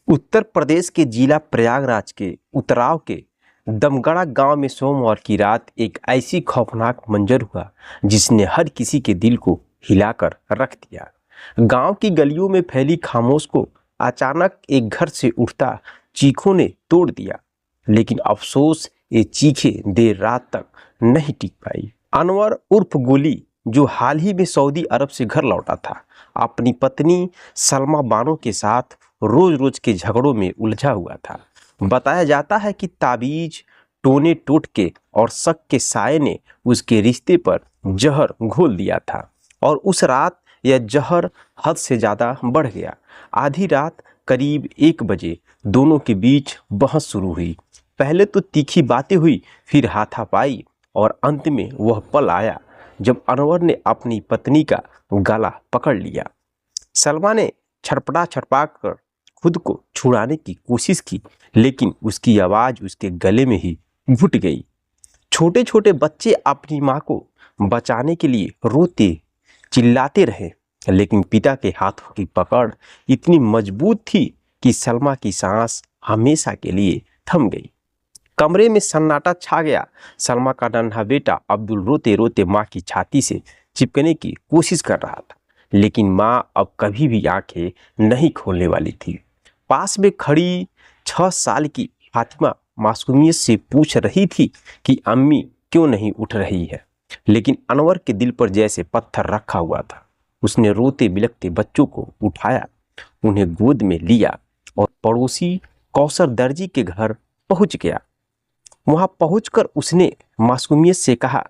उत्तर प्रदेश के जिला प्रयागराज के उतराव के दमगड़ा गांव में सोमवार की रात एक ऐसी खौफनाक मंजर हुआ जिसने हर किसी के दिल को हिलाकर रख दिया। गांव की गलियों में फैली खामोश को अचानक एक घर से उठता चीखों ने तोड़ दिया, लेकिन अफसोस ये चीखें देर रात तक नहीं टिक पाई। अनवर उर्फ गोली, जो हाल ही में सऊदी अरब से घर लौटा था, अपनी पत्नी सलमा बानो के साथ रोज रोज के झगड़ों में उलझा हुआ था। बताया जाता है कि ताबीज, टोने टोटके और शक के साये ने उसके रिश्ते पर जहर घोल दिया था और उस रात यह जहर हद से ज़्यादा बढ़ गया। आधी रात करीब 1 बजे दोनों के बीच बहस शुरू हुई। पहले तो तीखी बातें हुई, फिर हाथापाई और अंत में वह पल आया जब अनवर ने अपनी पत्नी का गला पकड़ लिया। सलमा ने छटपटा कर खुद को छुड़ाने की कोशिश की, लेकिन उसकी आवाज़ उसके गले में ही घुट गई। छोटे छोटे बच्चे अपनी माँ को बचाने के लिए रोते चिल्लाते रहे, लेकिन पिता के हाथों की पकड़ इतनी मजबूत थी कि सलमा की सांस हमेशा के लिए थम गई। कमरे में सन्नाटा छा गया। सलमा का नन्हा बेटा अब्दुल रोते रोते माँ की छाती से चिपकने की कोशिश कर रहा था, लेकिन माँ अब कभी भी आंखें नहीं खोलने वाली थी। पास में खड़ी 6 साल की फातिमा मासूमियत से पूछ रही थी कि अम्मी क्यों नहीं उठ रही है, लेकिन अनवर के दिल पर जैसे पत्थर रखा हुआ था। उसने रोते बिलखते बच्चों को उठाया, उन्हें गोद में लिया और पड़ोसी कौसर दर्जी के घर पहुंच गया। वहां पहुंचकर उसने मासूमियत से कहा,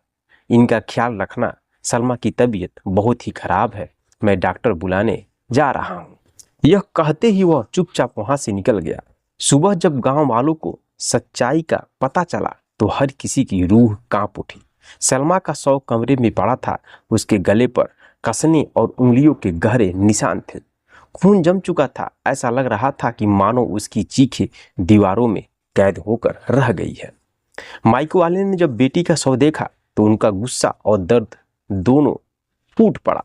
इनका ख्याल रखना, सलमा की तबीयत बहुत ही खराब है, मैं डॉक्टर बुलाने जा रहा हूं। यह कहते ही वह चुपचाप वहां से निकल गया। सुबह जब गांव वालों को सच्चाई का पता चला तो हर किसी की रूह कांप उठी। सलमा का शव कमरे में पड़ा था। उसके गले पर कसने और उंगलियों के गहरे निशान थे। खून जम चुका था। ऐसा लग रहा था कि मानो उसकी चीखें दीवारों में कैद होकर रह गई है। माइको वाले ने जब बेटी का शव देखा तो उनका गुस्सा और दर्द दोनों फूट पड़ा।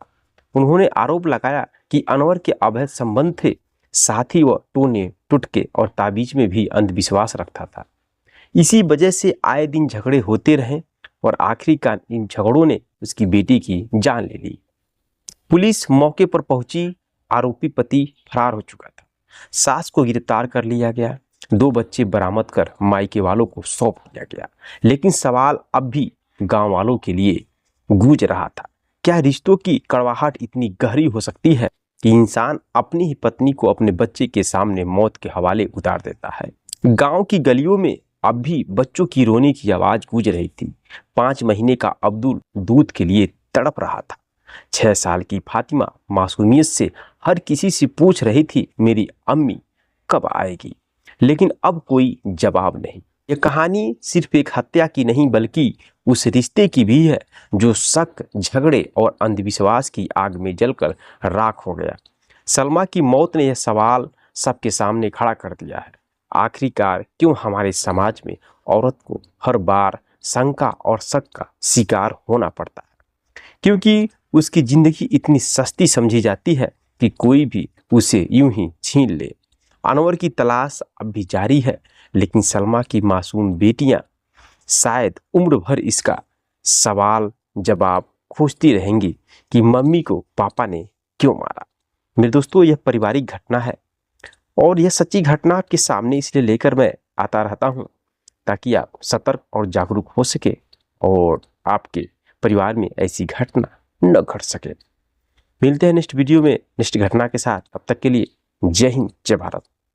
उन्होंने आरोप लगाया कि अनवर के अवैध संबंध थे, साथ ही वह टोने टुटके और ताबीज में भी अंधविश्वास रखता था। इसी वजह से आए दिन झगड़े होते रहे और आखिरकार इन झगड़ों ने उसकी बेटी की जान ले ली। पुलिस मौके पर पहुंची। आरोपी पति फरार हो चुका था। सास को गिरफ्तार कर लिया गया। 2 बच्चे बरामद कर मायके वालों को सौंप दिया गया। लेकिन सवाल अब भी गांव वालों के लिए गूंज रहा था, क्या रिश्तों की कड़वाहट इतनी गहरी हो सकती है कि इंसान अपनी ही पत्नी को अपने बच्चे के सामने मौत के हवाले उतार देता है। गांव की गलियों में अब भी बच्चों की रोने की आवाज गूंज रही थी। 5 महीने का अब्दुल दूध के लिए तड़प रहा था। 6 साल की फातिमा मासूमियत से हर किसी से पूछ रही थी, मेरी अम्मी कब आएगी, लेकिन अब कोई जवाब नहीं। यह कहानी सिर्फ एक हत्या की नहीं बल्कि उस रिश्ते की भी है जो शक, झगड़े और अंधविश्वास की आग में जलकर राख हो गया। सलमा की मौत ने यह सवाल सबके सामने खड़ा कर दिया है, आखिरकार क्यों हमारे समाज में औरत को हर बार शंका और शक का शिकार होना पड़ता है? क्योंकि उसकी जिंदगी इतनी सस्ती समझी जाती है कि कोई भी उसे यूं ही छीन ले। अनवर की तलाश अब भी जारी है, लेकिन सलमा की मासूम बेटियां शायद उम्र भर इसका सवाल जवाब खोजती रहेंगी कि मम्मी को पापा ने क्यों मारा। मेरे दोस्तों, यह पारिवारिक घटना है और यह सच्ची घटना आपके सामने इसलिए लेकर मैं आता रहता हूं ताकि आप सतर्क और जागरूक हो सके और आपके परिवार में ऐसी घटना न घट सके। मिलते हैं नेक्स्ट वीडियो में नेक्स्ट घटना के साथ। तब तक के लिए जय हिंद, जय भारत।